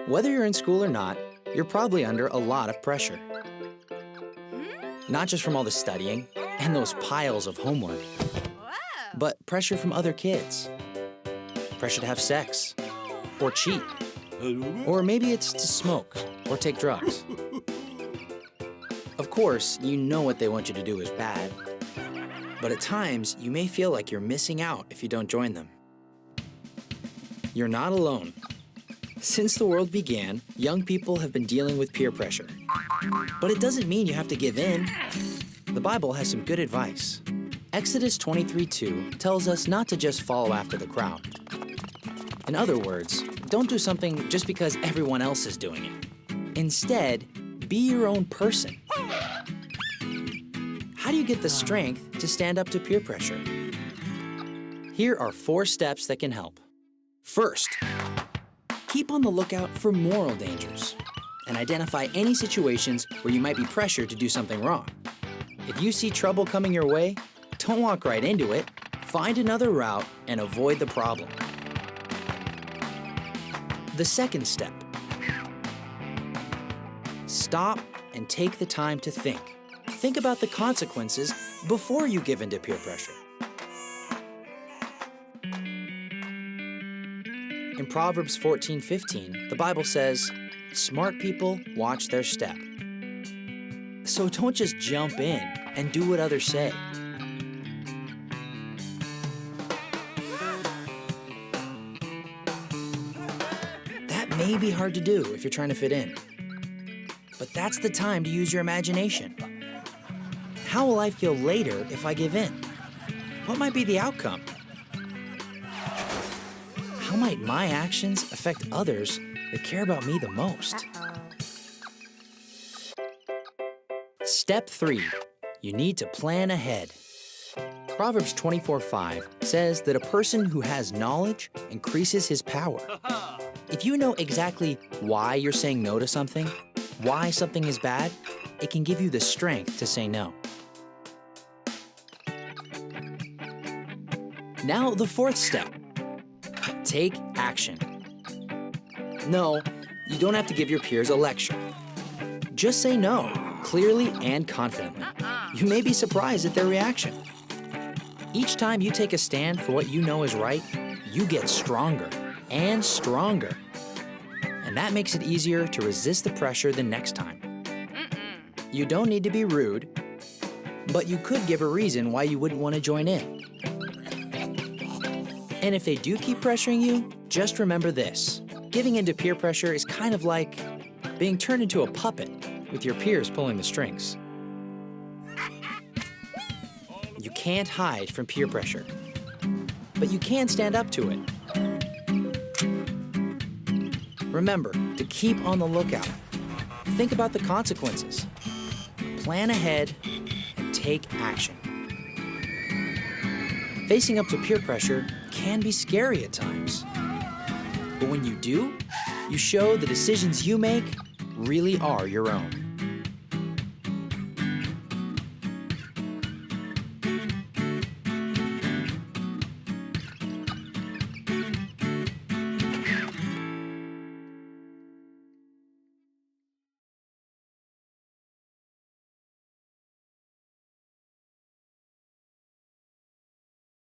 Whether you're in school or not, you're probably under a lot of pressure. Not just from all the studying and those piles of homework, but pressure from other kids. Pressure to have sex, or cheat, or maybe it's to smoke or take drugs. Of course, you know what they want you to do is bad, but at times you may feel like you're missing out if you don't join them. You're not alone. Since the world began, young people have been dealing with peer pressure. But it doesn't mean you have to give in. The Bible has some good advice. Exodus 23:2 tells us not to just follow after the crowd. In other words, don't do something just because everyone else is doing it. Instead, be your own person. How do you get the strength to stand up to peer pressure? Here are 4 steps that can help. First, keep on the lookout for moral dangers and identify any situations where you might be pressured to do something wrong. If you see trouble coming your way, don't walk right into it. Find another route and avoid the problem. The second step, stop and take the time to think. Think about the consequences before you give in to peer pressure. In Proverbs 14:15, the Bible says, "Smart people watch their step." So don't just jump in and do what others say. That may be hard to do if you're trying to fit in. But that's the time to use your imagination. How will I feel later if I give in? What might be the outcome? How might my actions affect others that care about me the most? Step 3, you need to plan ahead. Proverbs 24:5 says that a person who has knowledge increases his power. If you know exactly why you're saying no to something, why something is bad, it can give you the strength to say no. Now, the 4th step. Take action. No, you don't have to give your peers a lecture. Just say no, clearly and confidently. You may be surprised at their reaction. Each time you take a stand for what you know is right, you get stronger and stronger. And that makes it easier to resist the pressure the next time. You don't need to be rude, but you could give a reason why you wouldn't want to join in. And if they do keep pressuring you, just remember this. Giving into peer pressure is kind of like being turned into a puppet with your peers pulling the strings. You can't hide from peer pressure, but you can stand up to it. Remember to keep on the lookout. Think about the consequences. Plan ahead and take action. Facing up to peer pressure can be scary at times. But when you do, you show the decisions you make really are your own.